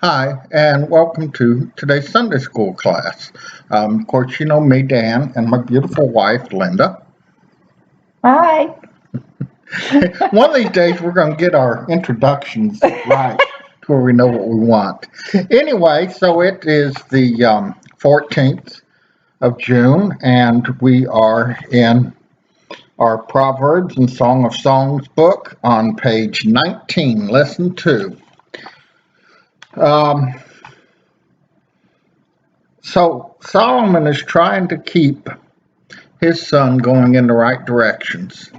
Hi, and welcome to today's Sunday school class. Of course, you know me, Dan, and my beautiful wife, Linda. Hi. One of these days, we're going to get our introductions right to where we know what we want. Anyway, so it is the 14th of June, and we are in our Proverbs and Song of Songs book on page 19, lesson 2. Um, so Solomon is trying to keep his son going in the right directions.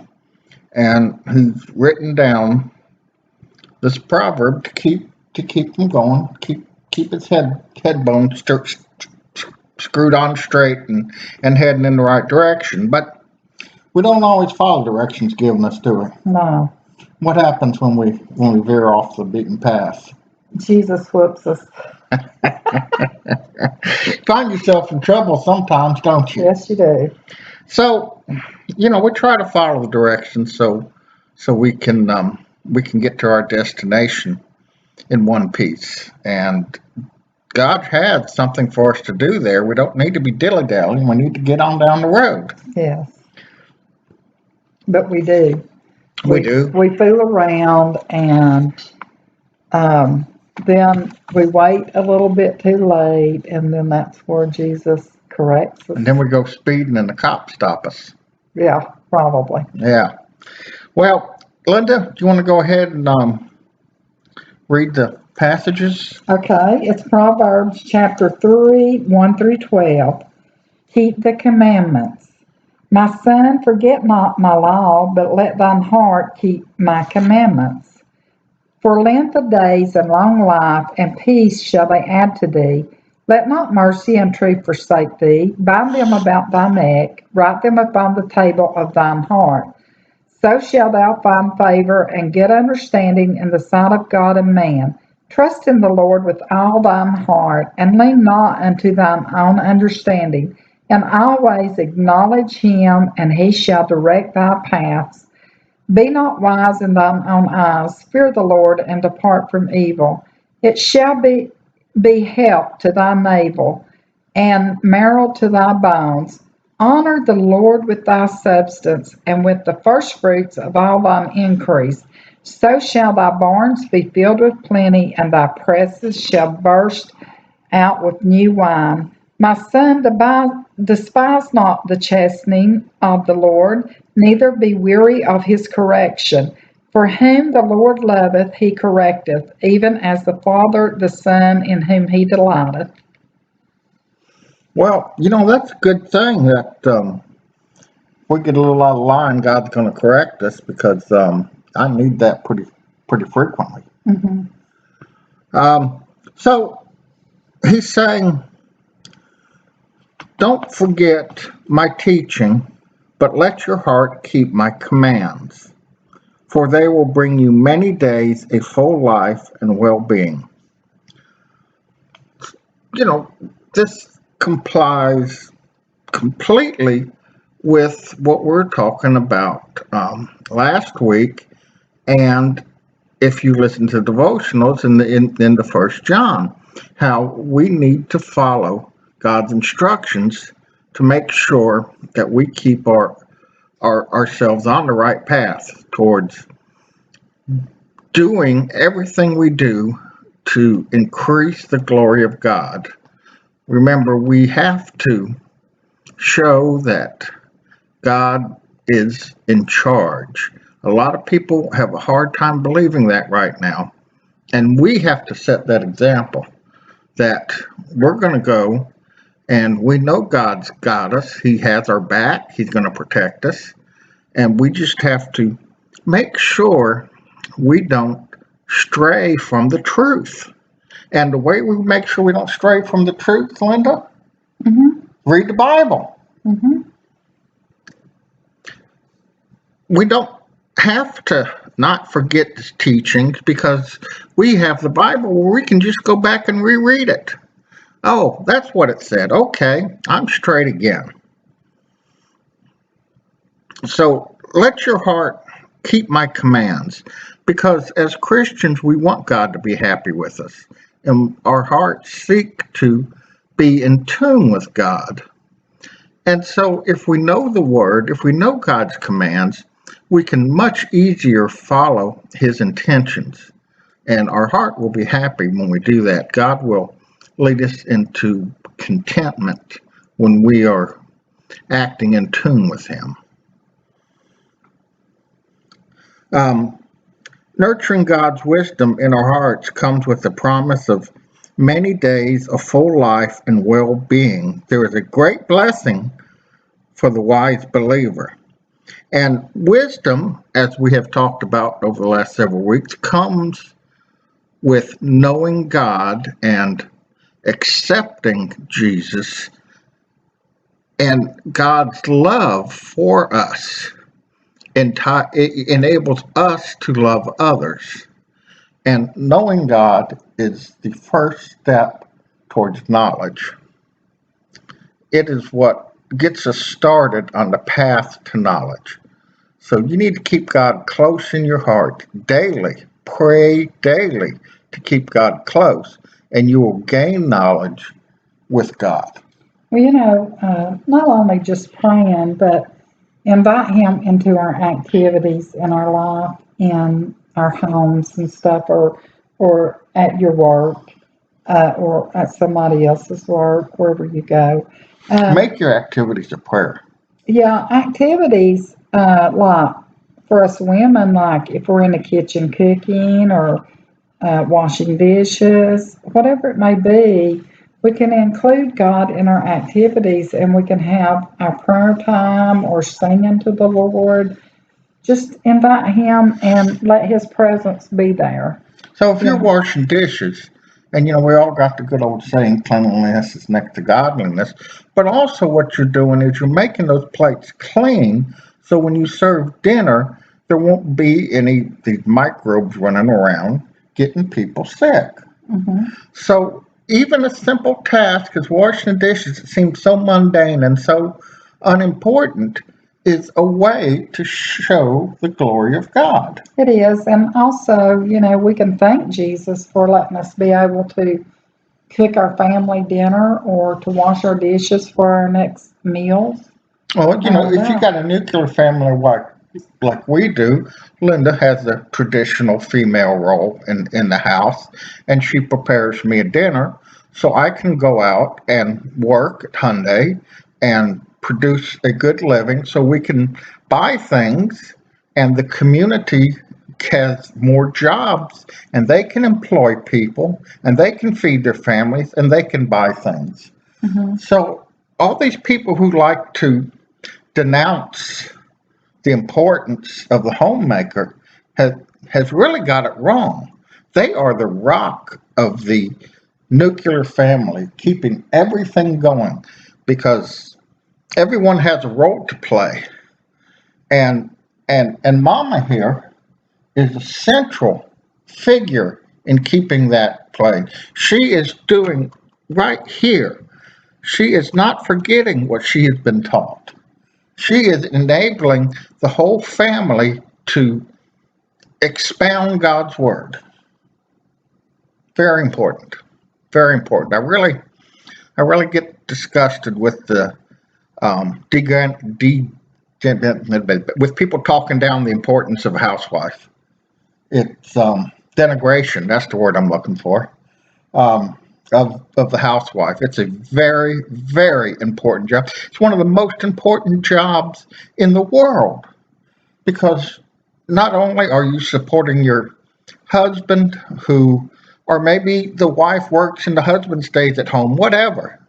And he's written down this proverb to keep him going, keep his head bones screwed on straight and heading in the right direction. But we don't always follow directions given us, do we? No, What happens when we veer off the beaten path? Jesus whoops us. Find yourself in trouble sometimes, don't you? Yes, you do. So, we try to follow the directions so we can get to our destination in one piece. And God had something for us to do there. We don't need to be dilly-dallying. We need to get on down the road. Yes, but we do. We We do. we fool around and um, then we wait a little bit too late, and then that's where Jesus corrects us. And then we go speeding and the cops stop us. Yeah, probably. Yeah. Well, Linda, do you want to go ahead and read the passages? Okay, it's Proverbs chapter 3, 1 through 12. Keep the commandments. My son, forget not my law, but let thine heart keep my commandments. For length of days and long life and peace shall they add to thee. Let not mercy and truth forsake thee. Bind them about thy neck, write them upon the table of thine heart. So shalt thou find favor and good understanding in the sight of God and man. Trust in the Lord with all thine heart, and lean not unto thine own understanding. And always acknowledge him, and he shall direct thy paths. Be not wise in thine own eyes. Fear the Lord, and depart from evil. It shall be health to thy navel, and marrow to thy bones. Honor the Lord with thy substance, and with the firstfruits of all thine increase. So shall thy barns be filled with plenty, and thy presses shall burst out with new wine. My son, despise not the chastening of the Lord, neither be weary of his correction. For whom the Lord loveth, he correcteth, even as the father the son in whom he delighteth. Well, that's a good thing that we get a little out of line. God's going to correct us because I need that pretty frequently. Mm-hmm. So he's saying, don't forget my teaching, but let your heart keep my commands, for they will bring you many days, a full life, and well-being. This complies completely with what we're talking about last week, and if you listen to devotionals in the First John, how we need to follow God's instructions to make sure that we keep ourselves on the right path towards doing everything we do to increase the glory of God. Remember, we have to show that God is in charge. A lot of people have a hard time believing that right now. And we have to set that example that we're going to go and we know God's got us. He has our back. He's going to protect us. And we just have to make sure we don't stray from the truth. And the way we make sure we don't stray from the truth, Linda, Mm-hmm. read the Bible. Mm-hmm. We don't have to not forget the teachings because we have the Bible where we can just go back and reread it. Oh, that's what it said. Okay, I'm straight again. So let your heart keep my commands because as Christians, we want God to be happy with us. and our hearts seek to be in tune with God. And so, if we know the Word, if we know God's commands, we can much easier follow His intentions. And our heart will be happy when we do that. God will lead us into contentment when we are acting in tune with Him. Nurturing God's wisdom in our hearts comes with the promise of many days of full life and well being. There is a great blessing for the wise believer. And wisdom, as we have talked about over the last several weeks, comes with knowing God and accepting Jesus and God's love for us. It enables us to love others. And knowing God is the first step towards knowledge. It is what gets us started on the path to knowledge. So you need to keep God close in your heart daily. Pray daily to keep God close, and you will gain knowledge with God. Well, not only just praying, but invite Him into our activities in our life, in our homes and stuff, or at your work, or at somebody else's work, wherever you go. Make your activities a prayer. Yeah, activities like for us women, like if we're in the kitchen cooking or washing dishes, whatever it may be, we can include God in our activities and we can have our prayer time or singing to the Lord. Just invite Him and let His presence be there. So if you're Yeah. washing dishes, and we all got the good old saying, cleanliness is next to godliness, but also what you're doing is you're making those plates clean so when you serve dinner, there won't be any these microbes running around getting people sick. hmm So even a simple task as washing the dishes, it seems so mundane and so unimportant, is a way to show the glory of God. It is. And also, we can thank Jesus for letting us be able to cook our family dinner or to wash our dishes for our next meals. Well, if you Yeah. got a nuclear family like we do, Linda has a traditional female role in the house, and she prepares me a dinner, so I can go out and work at Hyundai and produce a good living, so we can buy things, and the community has more jobs, and they can employ people, and they can feed their families, and they can buy things. hmm So all these people who like to denounce the importance of the homemaker has really got it wrong. They are the rock of the nuclear family, keeping everything going because everyone has a role to play. And and Mama here is a central figure in keeping that play. She is doing right here. She is not forgetting what she has been taught. She is enabling the whole family to expound God's word. Very important. Very important. I really get disgusted with the with people talking down the importance of a housewife. It's denigration. That's the word I'm looking for. Um, of the housewife. It's a very, very important job. It's one of the most important jobs in the world because not only are you supporting your husband who or maybe the wife works and the husband stays at home, whatever.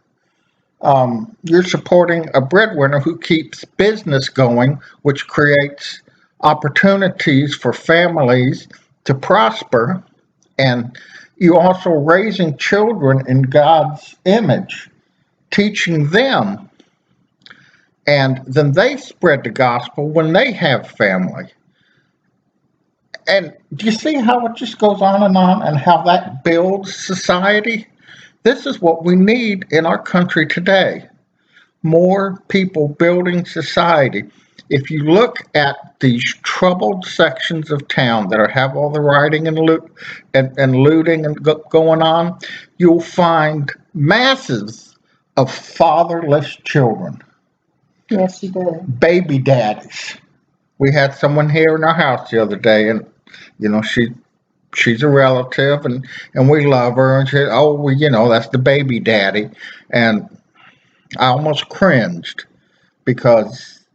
You're supporting a breadwinner who keeps business going, which creates opportunities for families to prosper. And you also raising children in God's image, teaching them, and then they spread the gospel when they have family. And do you see how it just goes on and how that builds society? This is what we need in our country today. More people building society. if you look at these troubled sections of town that have all the rioting and looting and going on, you'll find masses of fatherless children, Yes, you do. baby daddies. We had someone here in our house the other day, and you know she's a relative, and we love her, and she said, oh, well, that's the baby daddy, and I almost cringed because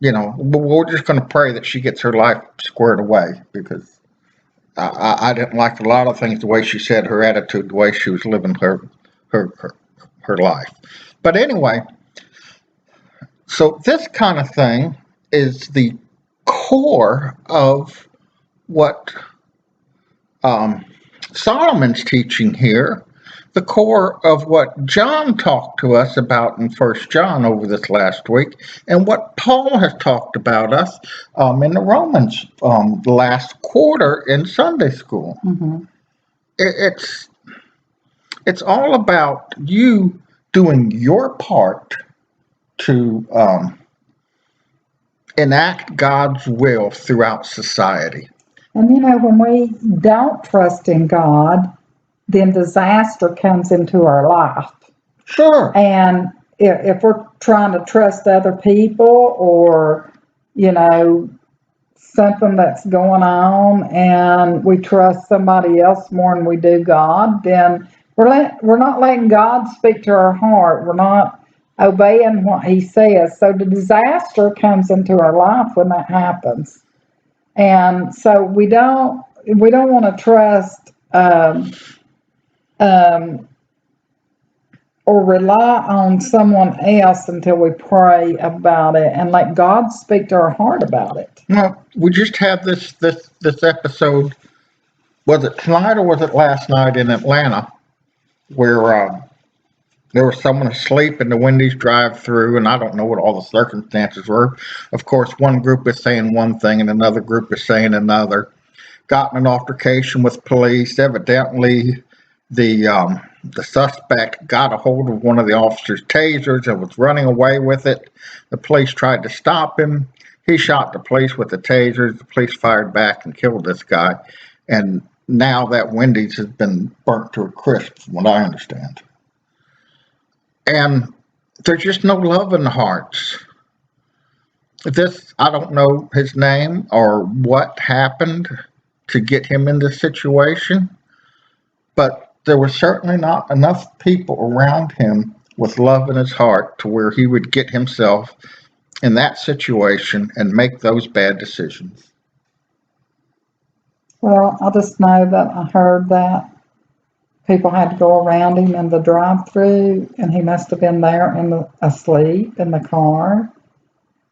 we're just going to pray that she gets her life squared away, because I didn't like a lot of things, the way she said, her attitude, the way she was living her life. But anyway, so this kind of thing is the core of what um, Solomon's teaching here, the core of what John talked to us about in First John over this last week, and what Paul has talked about us in the Romans last quarter in Sunday school. Mm-hmm. It's all about you doing your part to enact God's will throughout society. And when we don't trust in God, then disaster comes into our life. Sure. And if we're trying to trust other people, or, something that's going on, and we trust somebody else more than we do God, then we're not letting God speak to our heart. We're not obeying what He says. So the disaster comes into our life when that happens. And so we don't want to trust um, or rely on someone else until we pray about it and let God speak to our heart about it. Well, we just had this episode. Was it tonight or was it last night in Atlanta, where there was someone asleep in the Wendy's drive-through, and I don't know what all the circumstances were. Of course, one group is saying one thing and another group is saying another. Got in an altercation with police. Evidently, the suspect got a hold of one of the officer's tasers and was running away with it. The police tried to stop him. He shot the police with the tasers. The police fired back and killed this guy. And now that Wendy's has been burnt to a crisp, from what I understand. And there's just no love in the hearts. I don't know his name or what happened to get him in this situation, but there were certainly not enough people around him with love in his heart to where he would get himself in that situation and make those bad decisions. Well, I just know that I heard that people had to go around him in the drive-through, and he must have been there asleep in the car.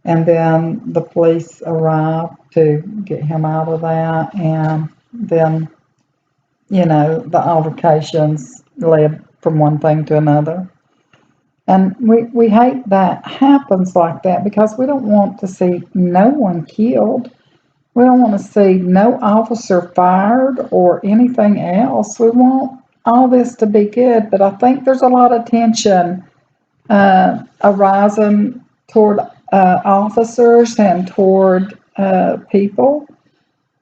And then the police arrived to get him out of that, and then the altercations led from one thing to another. And we hate that happens like that, because we don't want to see no one killed. We don't want to see no officer fired or anything else. We want all this to be good, but I think there's a lot of tension arising toward officers and toward people.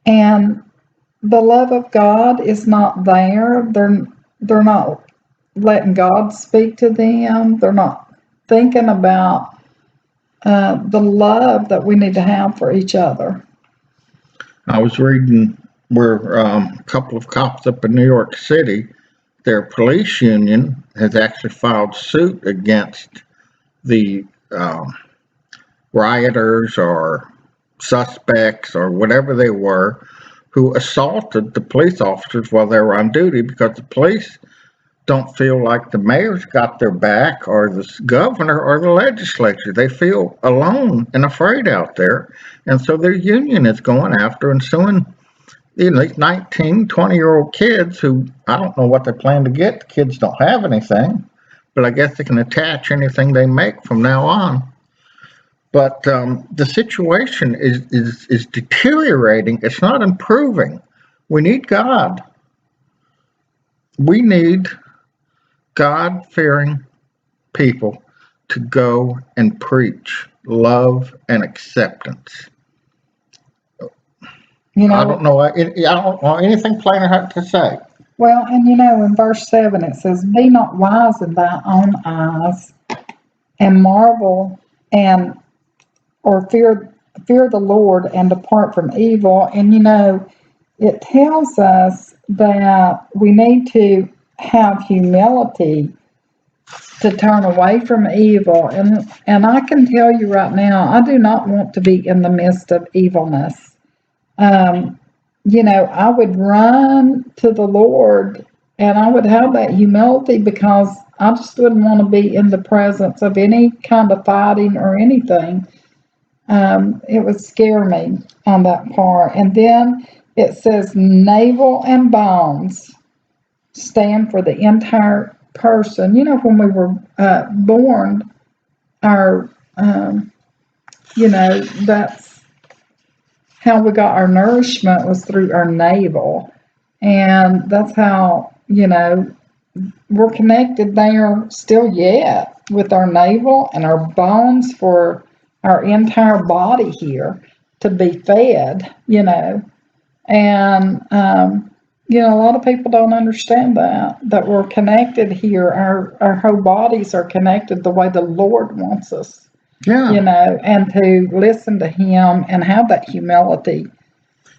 And the love of God is not there. They're not letting God speak to them. They're not thinking about the love that we need to have for each other. I was reading where a couple of cops up in New York City, their police union has actually filed suit against the rioters or suspects or whatever they were, who assaulted the police officers while they were on duty, because the police don't feel like the mayor's got their back, or the governor, or the legislature. They feel alone and afraid out there. And so their union is going after and suing these 19, 20-year-old kids who, I don't know what they plan to get. The kids don't have anything, but I guess they can attach anything they make from now on. But the situation is deteriorating. It's not improving. We need God. We need God-fearing people to go and preach love, and acceptance. You I know, don't know. I don't know anything plainer to say. well, and you know, in verse 7 it says, "Be not wise in thy own eyes, and marvel and or fear the Lord and depart from evil." And you know, it tells us that we need to have humility to turn away from evil. And I can tell you right now, I do not want to be in the midst of evilness. Um, you know, I would run to the Lord and I would have that humility because I just wouldn't want to be in the presence of any kind of fighting or anything. It would scare me on that part. And then it says navel and bones stand for the entire person. You know, when we were born, our, you know, that's how we got our nourishment was through our navel. And that's how, you know, we're connected there still yet with our navel and our bones for our entire body here to be fed, you know. And, you know, a lot of people don't understand that we're connected here. Our whole bodies are connected the way the Lord wants us, you Yeah, know, and to listen to Him and have that humility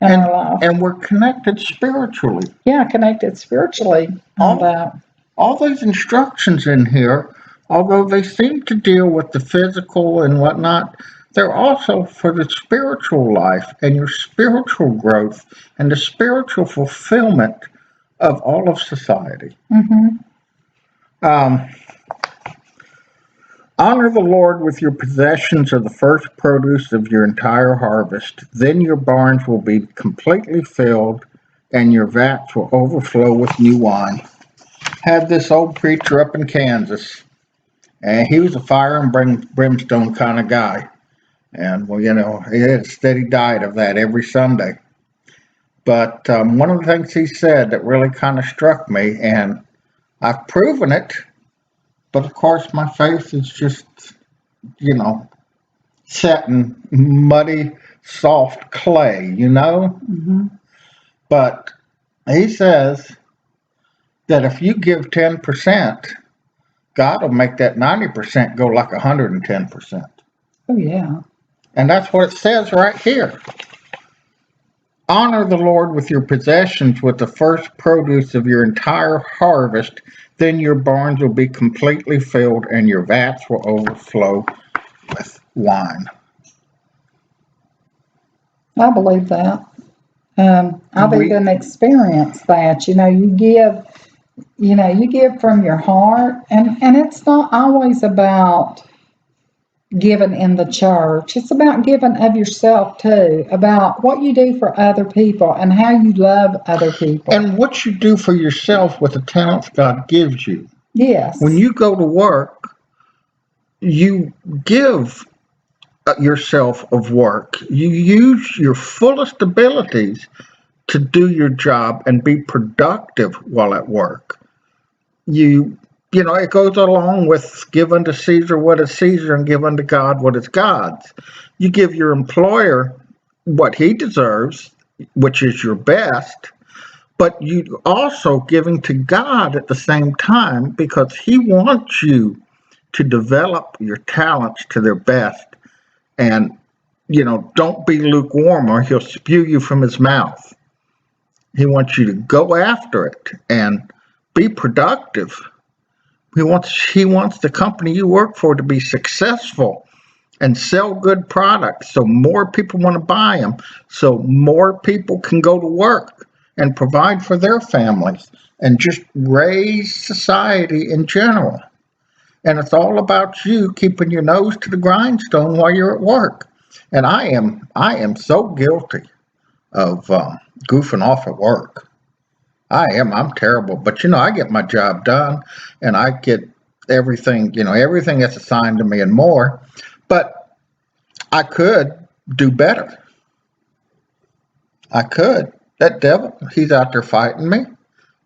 in and our life. and we're connected spiritually. Yeah, connected spiritually on All that. all those instructions in here, although they seem to deal with the physical and whatnot, they're also for the spiritual life and your spiritual growth and the spiritual fulfillment of all of society. Hmm. Um, Honor the Lord with your possessions of the first produce of your entire harvest. Then your barns will be completely filled and your vats will overflow with new wine. Had this old preacher up in Kansas, and he was a fire and brimstone kind of guy. And, well, you know, he had a steady diet of that every Sunday. But one of the things he said that really kind of struck me, and I've proven it, but of course my faith is just, you know, set in muddy, soft clay, you know? Hmm. But he says that if you give 10%, God will make that 90% go like 110%. Oh, yeah. And that's what it says right here. Honor the Lord with your possessions, with the first produce of your entire harvest. Then your barns will be completely filled and your vats will overflow with wine. I believe that. I've We even experienced that. You know, you give from your heart, and it's not always about giving in the church. It's about giving of yourself too, about what you do for other people and how you love other people. and what you do for yourself with the talents God gives you. When Yes. you go to work, you give yourself of work. You use your fullest abilities to do your job and be productive while at work. You you know, it goes along with give unto Caesar what is Caesar and give unto God what is God's. You give your employer what he deserves, which is your best, but you also giving to God at the same time because he wants you to develop your talents to their best. And you know, don't be lukewarm or he'll spew you from his mouth. He wants you to go after it and be productive. He wants the company you work for to be successful and sell good products so more people want to buy them, so more people can go to work and provide for their families and just raise society in general. And it's all about you keeping your nose to the grindstone while you're at work. And I am so guilty of goofing off at work. I'm terrible, but you know, I get my job done and I get everything, you know, everything that's assigned to me and more. But I could do better. I could. That devil, he's out there fighting me,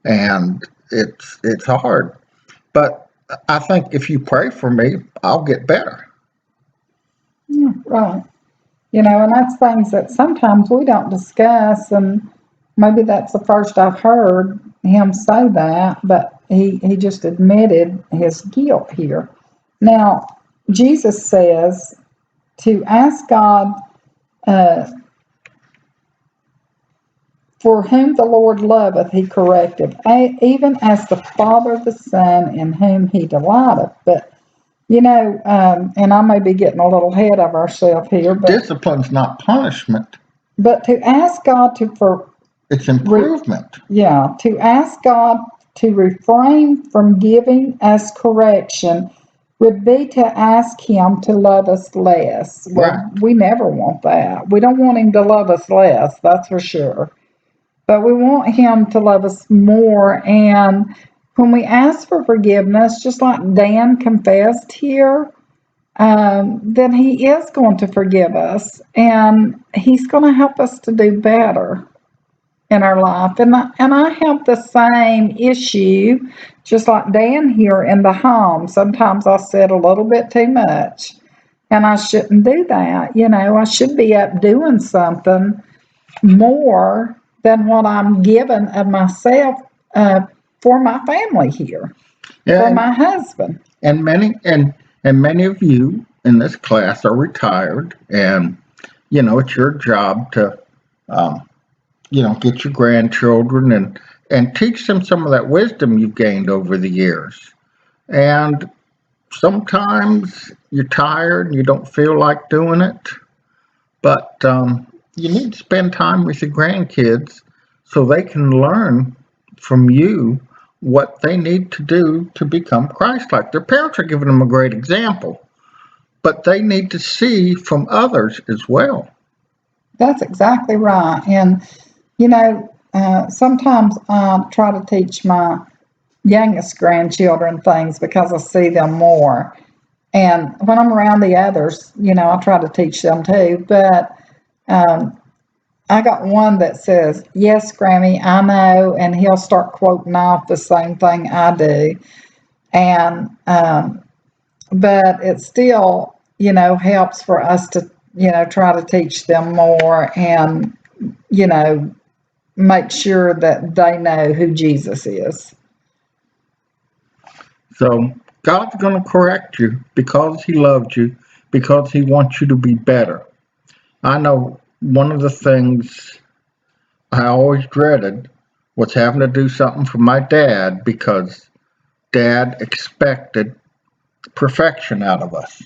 and it's hard. But I think if you pray for me, I'll get better. right. And that's things that sometimes we don't discuss, and maybe that's the first I've heard him say that, but he just admitted his guilt here. Now, Jesus says to ask God, uh, for whom the Lord loveth, he correcteth, even as the Father the Son in whom he delighteth. But, and I may be getting a little ahead of ourselves here, Discipline's not punishment. but to ask God it's improvement. To ask God to refrain from giving us correction would be to ask him to love us less. Well, Right. we never want that. We don't want him to love us less, that's for sure. But we want him to love us more. And when we ask for forgiveness, just like Dan confessed here, then he is going to forgive us, and he's going to help us to do better in our life. And I have the same issue, just like Dan here in the home. Sometimes I said a little bit too much, and I shouldn't do that. I should be up doing something more than what I'm giving of myself for my family here, for my husband. And many of you in this class are retired, and it's your job to get your grandchildren and teach them some of that wisdom you've gained over the years. And sometimes you're tired and you don't feel like doing it, but you need to spend time with your grandkids so they can learn from you what they need to do to become Christ-like. Their parents are giving them a great example, but they need to see from others as well. That's exactly right. And, sometimes I try to teach my youngest grandchildren things because I see them more. And when I'm around the others, I try to teach them too. But I got one that says, "Yes, Grammy, I know," and he'll start quoting off the same thing I do. And but it still, helps for us to, try to teach them more, and you know, make sure that they know who Jesus is. So God's going to correct you because He loved you, because He wants you to be better. I know one of the things I always dreaded was having to do something for my dad because dad expected perfection out of us.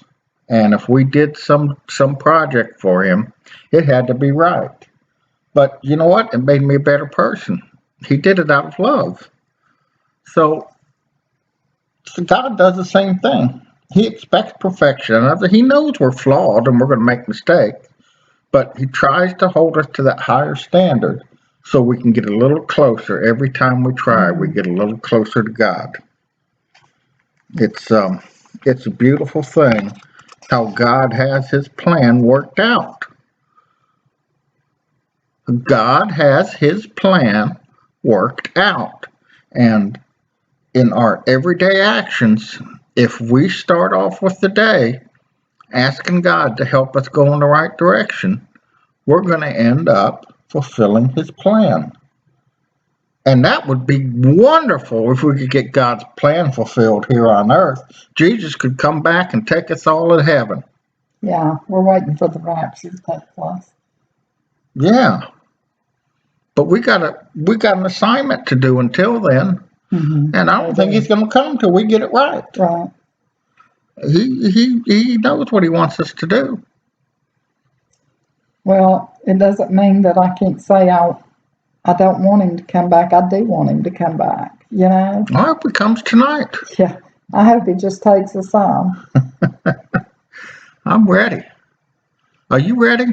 And if we did some project for him, it had to be right. But you know what? It made me a better person. He did it out of love. So God does the same thing. He expects perfection. He knows we're flawed and we're going to make mistakes, but He tries to hold us to that higher standard so we can get a little closer. Every time we try, we get a little closer to God. It's a beautiful thing how God has His plan worked out. God has His plan worked out. And in our everyday actions, if we start off with the day asking God to help us go in the right direction, we're going to end up fulfilling His plan. And that would be wonderful if we could get God's plan fulfilled here on earth. Jesus could come back and take us all to heaven. Yeah, we're waiting for the rapture to take place. Yeah. But we got an assignment to do until then. Mm-hmm. And I don't think He's going to come till we get it right. Right. He knows what He wants us to do. Well, it doesn't mean that I can't say I don't want him to come back. I do want him to come back, I hope He comes tonight. Yeah, I hope he just takes us on. I'm ready. Are you ready?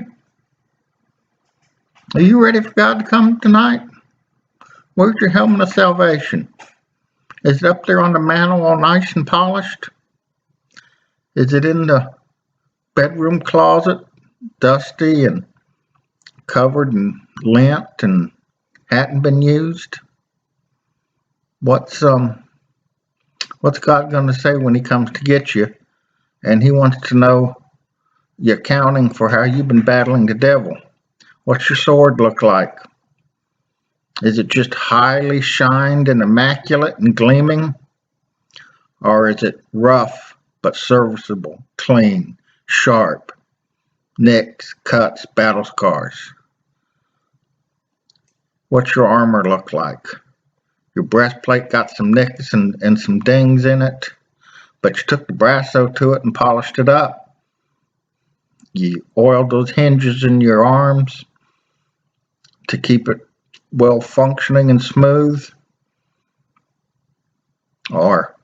Are you ready for God to come tonight? Where's your helmet of salvation? Is it up there on the mantle all nice and polished? Is it in the bedroom closet, dusty and covered in lint and hadn't been used? What's God going to say when He comes to get you? And He wants to know, You're accounting for how you've been battling the devil. What's your sword look like? Is it just highly shined and immaculate and gleaming? Or is it rough but serviceable, clean, sharp, nicks, cuts, battle scars? What's your armor look like? Your breastplate got some nicks and some dings in it, but you took the brasso to it and polished it up. You oiled those hinges in your arms to keep it well functioning and smooth. Or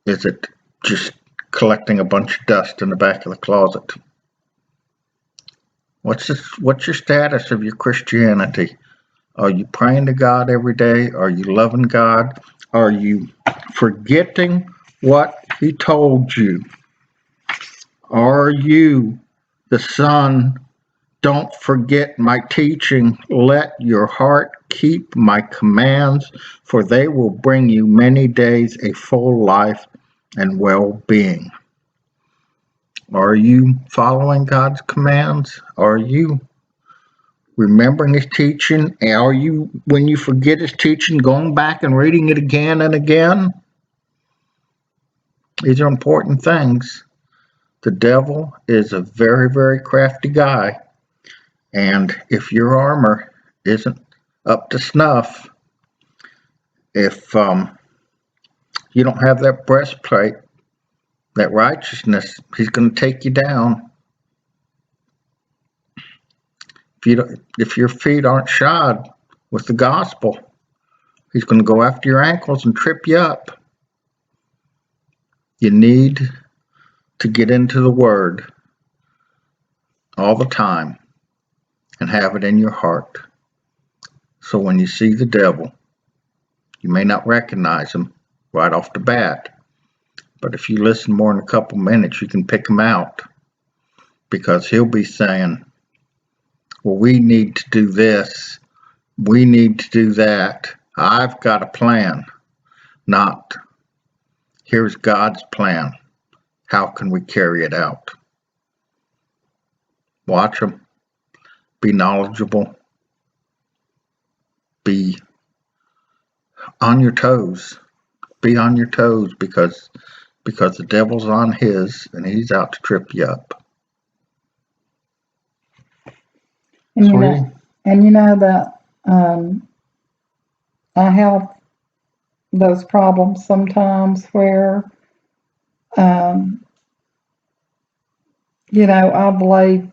is it just collecting a bunch of dust in the back of the closet? What's your status of your Christianity? Are you praying to God every day? Are you loving God? Are you forgetting what He told you? Are you the son? Don't forget my teaching. Let your heart keep my commands, for they will bring you many days, a full life, and well-being. Are you following God's commands? Are you remembering His teaching? Are you, when you forget His teaching, going back and reading it again and again? These are important things. The devil is a very, very crafty guy. And if your armor isn't up to snuff, if you don't have that breastplate, that righteousness, he's going to take you down. If your feet aren't shod with the gospel, he's going to go after your ankles and trip you up. You need to get into the Word all the time and have it in your heart. So when you see the devil, you may not recognize him right off the bat, but if you listen more than a couple minutes, you can pick him out, because he'll be saying, well, we need to do this, we need to do that, I've got a plan. Not, here's God's plan, how can we carry it out? Watch them, be knowledgeable, be on your toes, because the devil's on his and he's out to trip you up. And you know that I have those problems sometimes where I've laid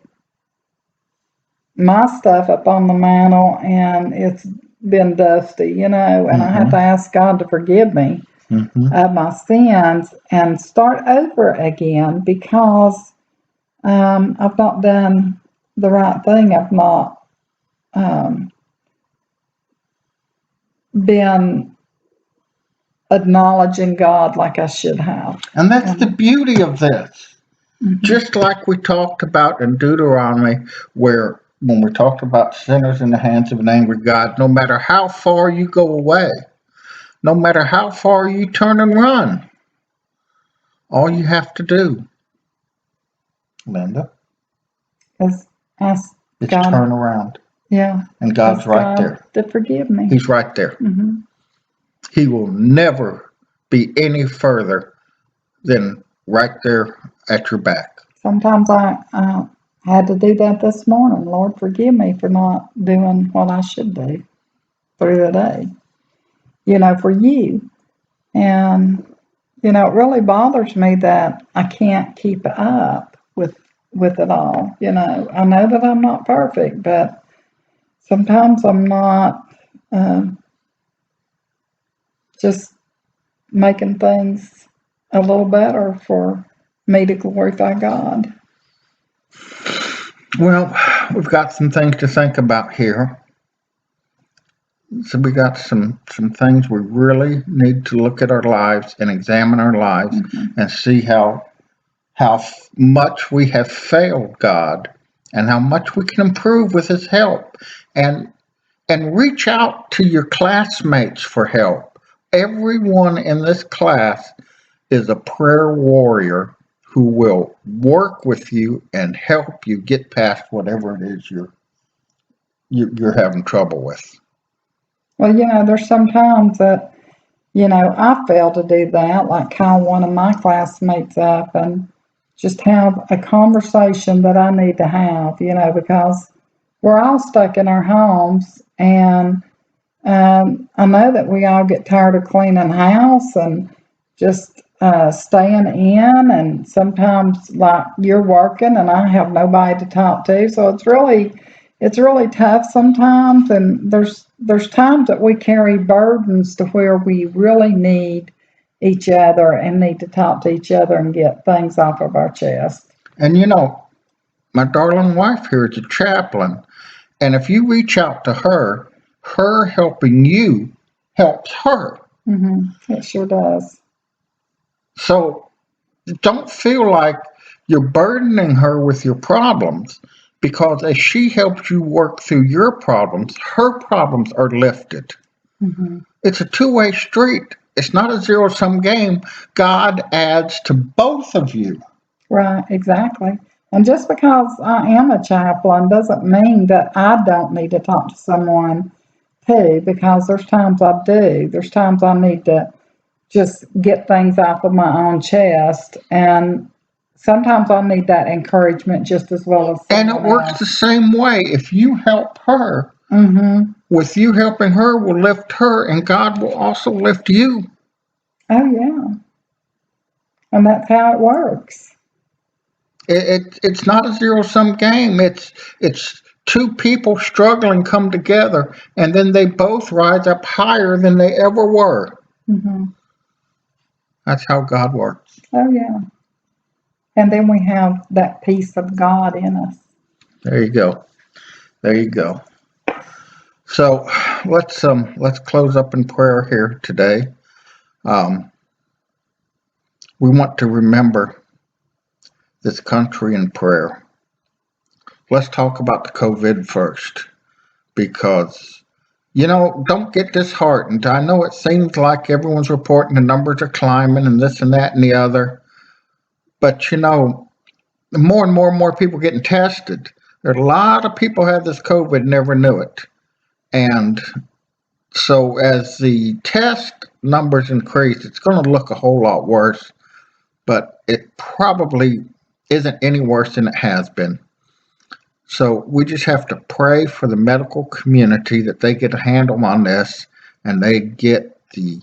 my stuff up on the mantle and it's been dusty, and I have to ask God to forgive me of my sins and start over again, because I've not done the right thing. I've not been acknowledging God like I should have. And that's the beauty of this. Just like we talked about in Deuteronomy, where when we talked about sinners in the hands of an angry God, no matter how far you go away, no matter how far you turn and run, all you have to do, Linda, is ask is God, turn around. Yeah. And God's right there. To forgive me. He's right there. He will never be any further than right there at your back. Sometimes I had to do that this morning. Lord, forgive me for not doing what I should do through the day, for you. And, it really bothers me that I can't keep up with it all. I know that I'm not perfect, but sometimes I'm not just making things a little better for me to glorify God. Well, we've got some things to think about here. So we got some things we really need to look at our lives and examine our lives and see how much we have failed God and how much we can improve with His help, and reach out to your classmates for help. Everyone in this class is a prayer warrior who who will work with you and help you get past whatever it is you're having trouble with. Well, there's sometimes that, I fail to do that, like call one of my classmates up and just have a conversation that I need to have, because we're all stuck in our homes. And I know that we all get tired of cleaning house and just staying in. And sometimes, like, you're working and I have nobody to talk to. So it's really tough sometimes. And there's times that we carry burdens to where we really need each other and need to talk to each other and get things off of our chest. And my darling wife here is a chaplain. And if you reach out to her helping you helps her. It sure does. So don't feel like you're burdening her with your problems, because as she helps you work through your problems, her problems are lifted. It's a two-way street. It's not a zero-sum game. God adds to both of you. Right, exactly. And just because I am a chaplain doesn't mean that I don't need to talk to someone too, because there's times I do. There's times I need to just get things off of my own chest. And sometimes I need that encouragement just as well as And it someone works the else. same way. If you help her, Mm-hmm. with you helping her will lift her, and God will also lift you. Oh, yeah. And that's how it works. It's not a zero-sum game. It's two people struggling come together, and then they both rise up higher than they ever were. Mm-hmm. That's how God works. Oh, yeah. And then we have that peace of God in us. There you go. There you go. So let's close up in prayer here today. Um, we want to remember this country in prayer. Let's talk about the COVID first, because don't get disheartened. I know it seems like everyone's reporting the numbers are climbing and this and that and the other, but more and more people getting tested. There are a lot of people have this COVID, never knew it, and so as the test numbers increase, it's going to look a whole lot worse, but it probably isn't any worse than it has been. So we just have to pray for the medical community that they get a handle on this and they get the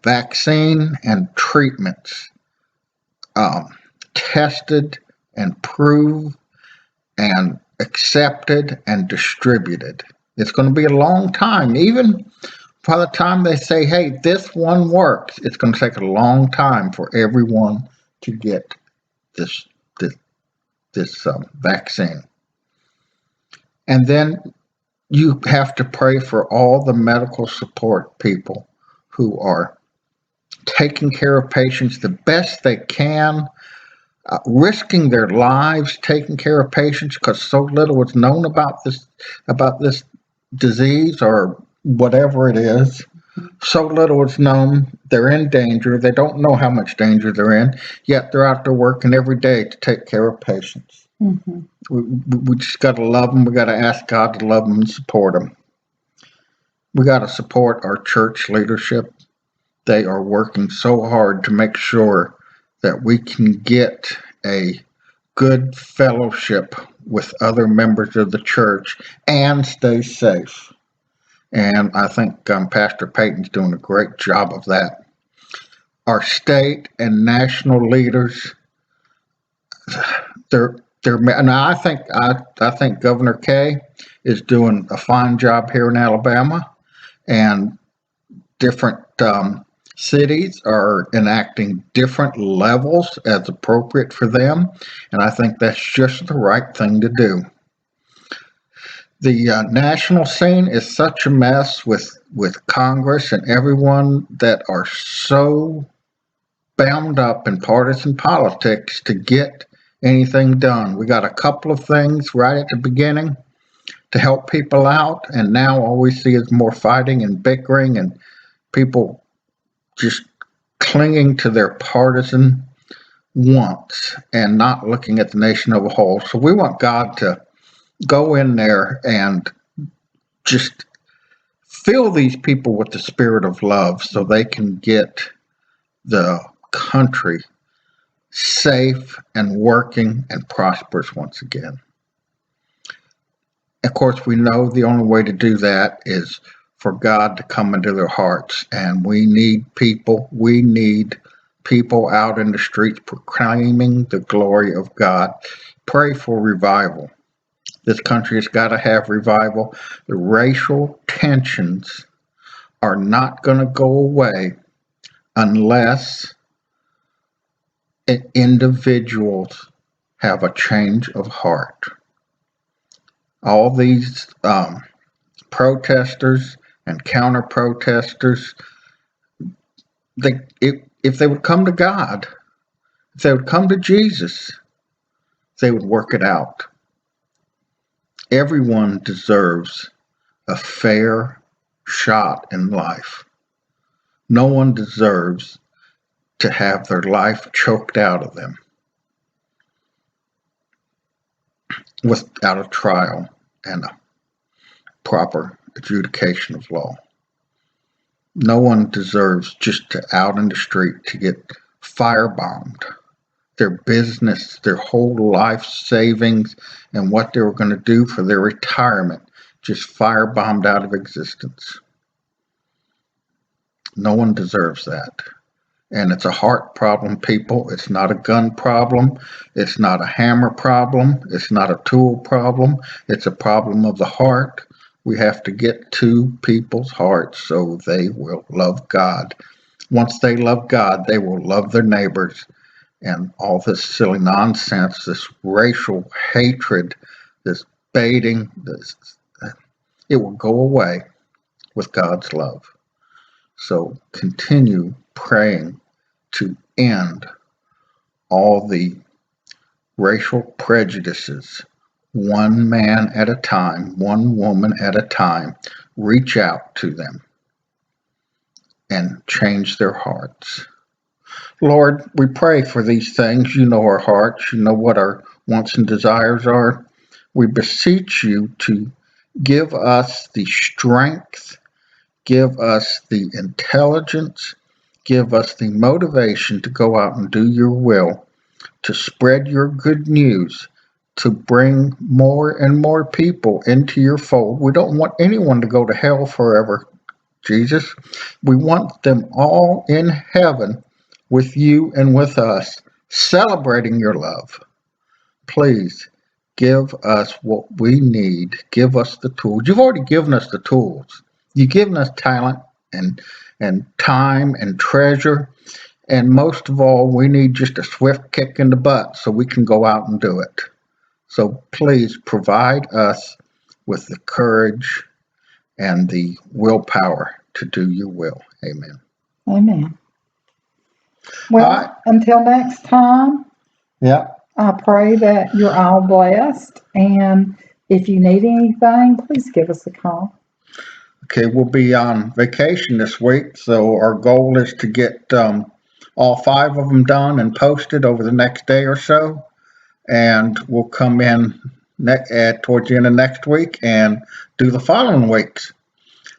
vaccine and treatments tested and proved and accepted and distributed. It's going to be a long time. Even by the time they say, hey, this one works, it's going to take a long time for everyone to get this this, this vaccine. And then you have to pray for all the medical support people who are taking care of patients the best they can, risking their lives taking care of patients, because so little is known about this disease or whatever it is. So little is known. They're in danger. They don't know how much danger they're in, yet they're out there working every day to take care of patients. Mm-hmm. We just got to love them. We got to ask God to love them and support them. We got to support our church leadership. They are working so hard to make sure that we can get a good fellowship with other members of the church and stay safe. And I think Pastor Peyton's doing a great job of that. Our state and national leaders, they're now I think Governor Kay is doing a fine job here in Alabama, and different cities are enacting different levels as appropriate for them, and I think that's just the right thing to do. The national scene is such a mess with Congress and everyone that are so bound up in partisan politics to get anything done. We got a couple of things right at the beginning to help people out, and now all we see is more fighting and bickering and people just clinging to their partisan once and not looking at the nation as a whole. So we want God to go in there and just fill these people with the spirit of love so they can get the country safe and working and prosperous once again. Of course, we know the only way to do that is for God to come into their hearts, and we need people. We need people out in the streets proclaiming the glory of God. Pray for revival. This country has got to have revival. The racial tensions are not going to go away unless individuals have a change of heart. All these protesters and counter protesters, if they would come to God, if they would come to Jesus, they would work it out. Everyone deserves a fair shot in life. No one deserves to have their life choked out of them without a trial and a proper adjudication of law. No one deserves just to out in the street to get firebombed. Their business, their whole life savings, and what they were going to do for their retirement just firebombed out of existence. No one deserves that. And it's a heart problem, people. It's not a gun problem. It's not a hammer problem. It's not a tool problem. It's a problem of the heart. We have to get to people's hearts so they will love God. Once they love God, they will love their neighbors. And all this silly nonsense, this racial hatred, this baiting, it will go away with God's love. So continue praying to end all the racial prejudices, one man at a time, one woman at a time. Reach out to them and change their hearts. Lord, we pray for these things. You know our hearts. You know what our wants and desires are. We beseech you to give us the strength, give us the intelligence, give us the motivation to go out and do your will, to spread your good news, to bring more and more people into your fold. We don't want anyone to go to hell forever, Jesus. We want them all in heaven with you and with us, celebrating your love. Please give us what we need. Give us the tools. You've already given us the tools. You've given us talent and time and treasure. And most of all, we need just a swift kick in the butt so we can go out and do it. So please provide us with the courage and the willpower to do your will. Amen. Amen. Well, All right. until next time, Yeah. I pray that you're all blessed. And if you need anything, please give us a call. Okay, we'll be on vacation this week, so our goal is to get all 5 of them done and posted over the next day or so, and we'll come in towards the end of next week and do the following weeks.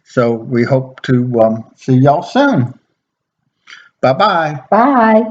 So we hope to see y'all soon. Bye-bye. Bye.